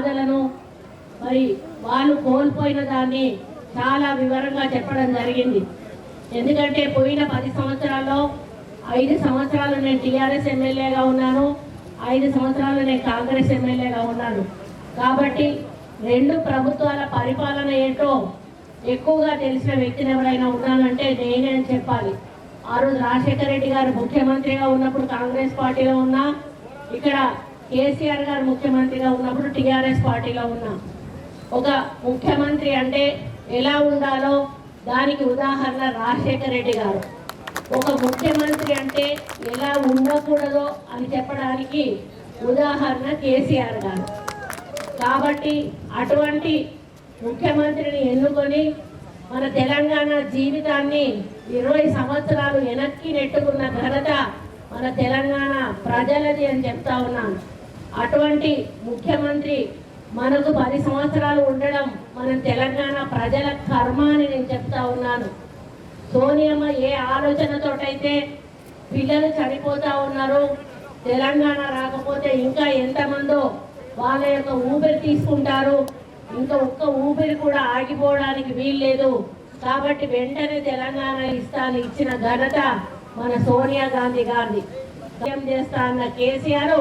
బాధలను మరి వాళ్ళు కోల్పోయిన దాన్ని చాలా వివరంగా చెప్పడం జరిగింది. ఎందుకంటే పోయిన 10 సంవత్సరాల్లో 5 సంవత్సరాలు నేను టీఆర్ఎస్ ఎమ్మెల్యేగా ఉన్నాను, 5 సంవత్సరాలు నేను కాంగ్రెస్ ఎమ్మెల్యేగా ఉన్నాను. కాబట్టి 2 ప్రభుత్వాల పరిపాలన ఏంటో ఎక్కువగా తెలిసిన వ్యక్తిని ఎవరైనా ఉన్నానంటే నేనే అని చెప్పాలి. ఆ రోజు రాజశేఖర రెడ్డి గారు ముఖ్యమంత్రిగా ఉన్నప్పుడు కాంగ్రెస్ పార్టీలో ఉన్నా, ఇక్కడ కేసీఆర్ గారు ముఖ్యమంత్రిగా ఉన్నప్పుడు టీఆర్ఎస్ పార్టీలో ఉన్నా. ఒక ముఖ్యమంత్రి అంటే ఎలా ఉండాలో దానికి ఉదాహరణ రాజశేఖర రెడ్డి గారు. ఒక ముఖ్యమంత్రి అంటే ఎలా ఉండకూడదో అని చెప్పడానికి ఉదాహరణ కేసీఆర్ గారు. కాబట్టి అటువంటి ముఖ్యమంత్రిని ఎన్నుకొని మన తెలంగాణ జీవితాన్ని 20 సంవత్సరాలు వెనక్కి నెట్టుకున్న ఘనత మన తెలంగాణ ప్రజలది అని చెప్తా ఉన్నాను. అటువంటి ముఖ్యమంత్రి మనకు 10 సంవత్సరాలు ఉండడం మన తెలంగాణ ప్రజల కర్మ అని నేను చెప్తా ఉన్నాను. సోనియమ్మ ఏ ఆలోచనతోటైతే పిల్లలు చనిపోతూ ఉన్నారు, తెలంగాణ రాకపోతే ఇంకా ఎంతమందో వాళ్ళ యొక్క ఊపిరి తీసుకుంటారు, ఇంకా ఒక్క ఊపిరి కూడా ఆగిపోవడానికి వీల్లేదు, కాబట్టి వెంటనే తెలంగాణ ఇచ్చిన ఘనత మన సోనియా గాంధీ గారిది. చేస్తా అన్న కేసీఆర్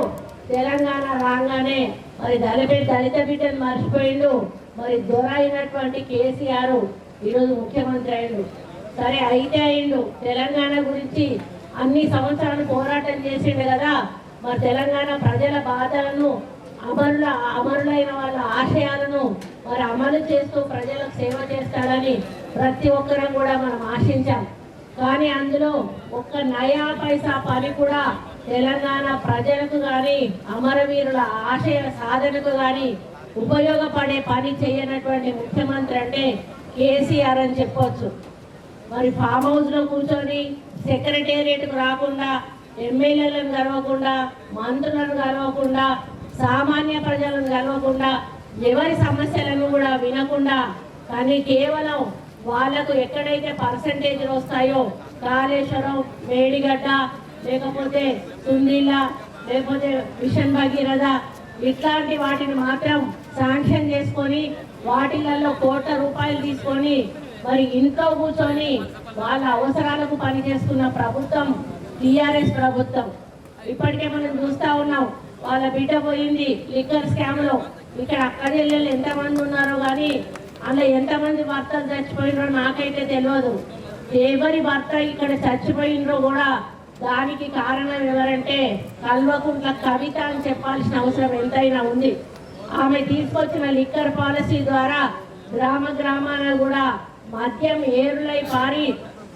తెలంగాణ రాగానే మరి దళిత బిడ్డను మర్చిపోయిండు. మరి దొర అయినటువంటి కేసీఆర్ ఈరోజు ముఖ్యమంత్రి అయిండు. సరే అయితే అయిండు, తెలంగాణ గురించి అన్ని సంవత్సరాలు పోరాటం చేసిండు కదా. మరి తెలంగాణ ప్రజల బాధలను అమరులైన వాళ్ళ ఆశయాలను మరి అమలు చేస్తూ ప్రజలకు సేవ చేస్తాడని ప్రతి ఒక్కరం కూడా మనం ఆశించాం. కానీ అందులో ఒక్క నయా పైసా పని కూడా తెలంగాణ ప్రజలకు కానీ అమరవీరుల ఆశయ సాధనకు కానీ ఉపయోగపడే పని చేయనటువంటి ముఖ్యమంత్రి అంటే కేసీఆర్ అని చెప్పొచ్చు. మరి ఫామ్ హౌస్లో కూర్చొని సెక్రటేరియట్కు రాకుండా, ఎమ్మెల్యేలను కలవకుండా, మంత్రులను కలవకుండా, సామాన్య ప్రజలను కలవకుండా, ఎవరి సమస్యలను కూడా వినకుండా, కానీ కేవలం వాళ్లకు ఎక్కడైతే పర్సంటేజ్లు వస్తాయో కాళేశ్వరం, మేడిగడ్డ, లేకపోతే సుందిల్లా, లేకపోతే మిషన్ భగీరథ ఇట్లాంటి వాటిని మాత్రం శాంక్షన్ చేసుకొని వాటిలలో కోట్ల రూపాయలు తీసుకొని మరి ఇంట్లో కూర్చొని వాళ్ళ అవసరాలకు పనిచేస్తున్న ప్రభుత్వం టీఆర్ఎస్ ప్రభుత్వం. ఇప్పటికే మనం చూస్తూ ఉన్నాం, వాళ్ళ బిడ్డ పోయింది లిక్కర్ స్కామ్లో. ఇక్కడ అక్క చెల్లెలు ఎంతమంది ఉన్నారో కానీ అందులో ఎంతమంది భర్తలు చచ్చిపోయినరో నాకైతే తెలియదు. ఎవరి భర్త ఇక్కడ చచ్చిపోయినరో కూడా దానికి కారణం ఎవరంటే కల్వకుంట్ల కవిత అని చెప్పాల్సిన అవసరం ఎంతైనా ఉంది. ఆమె తీసుకొచ్చిన లిక్కర్ పాలసీ ద్వారా గ్రామాన కూడా మద్యం ఏరులై పారి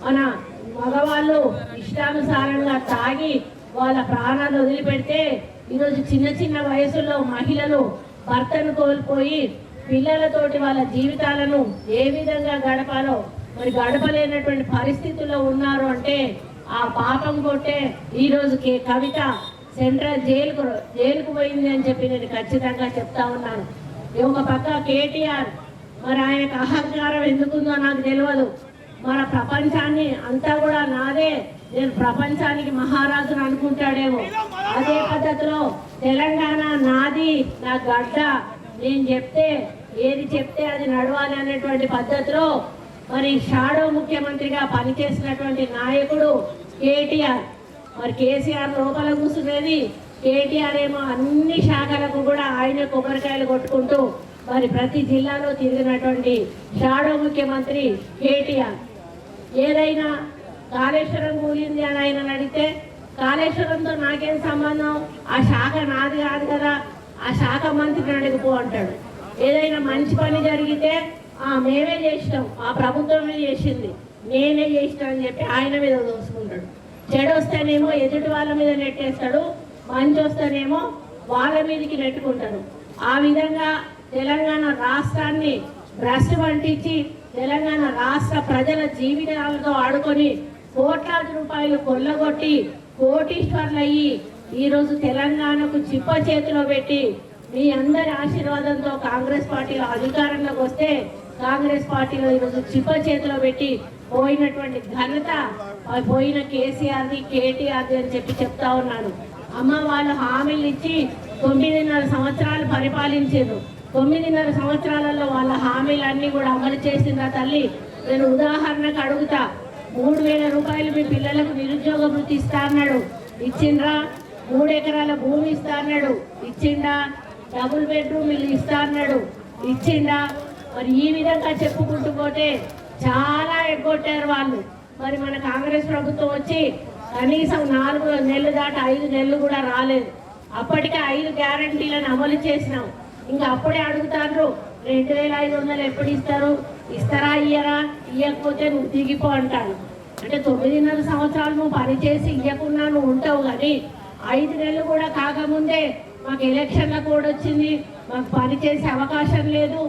మన మగవాళ్ళు ఇష్టానుసారంగా తాగి వాళ్ళ ప్రాణాలు వదిలిపెడితే ఈరోజు చిన్న వయసులో మహిళలు భర్తను కోల్పోయి పిల్లలతోటి వాళ్ళ జీవితాలను ఏ విధంగా గడపాలో మరి గడపలేనటువంటి పరిస్థితుల్లో ఉన్నారు. అంటే ఆ పాపం కొట్టే ఈరోజు కవిత సెంట్రల్ జైలుకు పోయింది అని చెప్పి నేను ఖచ్చితంగా చెప్తా ఉన్నాను. ఒక పక్క కేటీఆర్ మరి ఆయనకు అహంకారం ఎందుకుందో నాకు తెలియదు. మన ప్రపంచాన్ని అంతా కూడా నాదే, నేను ప్రపంచానికి మహారాజును అనుకుంటాడేమో. అదే పద్ధతిలో తెలంగాణ నాది, నా గడ్డ, నేను ఏది చెప్తే అది నడవాలి అనేటువంటి పద్ధతిలో మరి షాడో ముఖ్యమంత్రిగా పనిచేసినటువంటి నాయకుడు కేటీఆర్. మరి కేసీఆర్ లోపల కూర్చునేది, కేటీఆర్ ఏమో అన్ని శాఖలకు కూడా ఆయన కొబ్బరికాయలు కొట్టుకుంటూ మరి ప్రతి జిల్లాలో తిరిగినటువంటి షాడో ముఖ్యమంత్రి కేటీఆర్. ఏదైనా కాళేశ్వరం కూలింది అని ఆయన అడిగితే కాళేశ్వరంతో నాకేం సంబంధం, ఆ శాఖ నాది కాదు కదా, ఆ శాఖ మంత్రిని అడిగిపో అంటాడు. ఏదైనా మంచి పని జరిగితే మేమే చేసినాం, ఆ ప్రభుత్వమే చేసింది, నేనే చేసినా అని చెప్పి ఆయన మీద దోసుకుంటాడు. చెడు వస్తేనేమో ఎదుటి వాళ్ళ మీద నెట్టేస్తాడు, మంచి వస్తేనేమో వాళ్ళ మీదకి నెట్టుకుంటాడు. ఆ విధంగా తెలంగాణ రాష్ట్రాన్ని భ్రష్టు పట్టించి తెలంగాణ రాష్ట్ర ప్రజల జీవితాలతో ఆడుకొని కోట్లాది రూపాయలు కొల్లగొట్టి కోటీశ్వర్లయ్యి ఈరోజు తెలంగాణకు చిప్ప చేతిలో పెట్టి మీ అందరి ఆశీర్వాదంతో కాంగ్రెస్ పార్టీలో అధికారంలోకి వస్తే కాంగ్రెస్ పార్టీలో ఈరోజు చిప్ప చేతిలో పెట్టి పోయినటువంటి ఘనత పోయిన కేసీఆర్ది, కేటీఆర్ది అని చెప్పి చెప్తా ఉన్నాను. అమ్మ వాళ్ళు హామీలు ఇచ్చి 9.5 సంవత్సరాలు పరిపాలించారు. 9.5 సంవత్సరాలలో వాళ్ళ హామీలన్నీ కూడా అమలు చేసిందా తల్లి? నేను ఉదాహరణకు అడుగుతా, 3,000 రూపాయలు మీ పిల్లలకు నిరుద్యోగ వృత్తి ఇస్తా అన్నాడు, ఇచ్చిండ్రా? 3 ఎకరాల భూమి ఇస్తా అన్నాడు, ఇచ్చిండా? డబుల్ బెడ్రూమ్ ఇల్లు ఇస్తా అన్నాడు, ఇచ్చిండా? మరి ఈ విధంగా చెప్పుకుంటూ పోతే చాలా ఎగ్గొట్టారు వాళ్ళు. మరి మన కాంగ్రెస్ ప్రభుత్వం వచ్చి కనీసం 4 నెలలు దాటి 5 నెలలు కూడా రాలేదు. అప్పటికే 5 గ్యారంటీలను అమలు చేసినాం. ఇంకా అప్పుడే అడుగుతారు 2,500 ఎప్పుడు ఇస్తారు? ఇస్తారా ఇయ్యరా? ఇయ్యకపోతే నువ్వు దిగిపో అంటాడు. అంటే 9.5 సంవత్సరాలు నువ్వు పనిచేసి ఇయ్యకుండా నువ్వు ఉంటావు, కానీ 5 నెలలు కూడా కాకముందే మాకు ఎలక్షన్ల కోడ్ వచ్చింది, మాకు పని చేసే అవకాశం లేదు,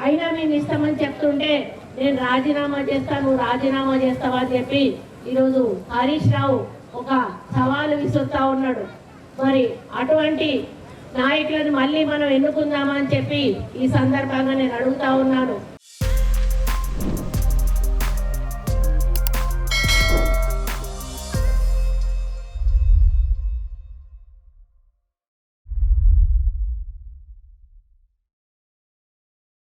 అయినా మేము ఇస్తామని చెప్తుంటే నేను రాజీనామా చేస్తాను, నువ్వు రాజీనామా చేస్తావా అని చెప్పి ఈరోజు హరీష్ రావు ఒక సవాలు విసురుతా ఉన్నాడు. మరి అటువంటి నాయకులను మళ్ళీ మనం ఎన్నుకుందామని చెప్పి ఈ సందర్భంగా నేను అడుగుతా ఉన్నాను.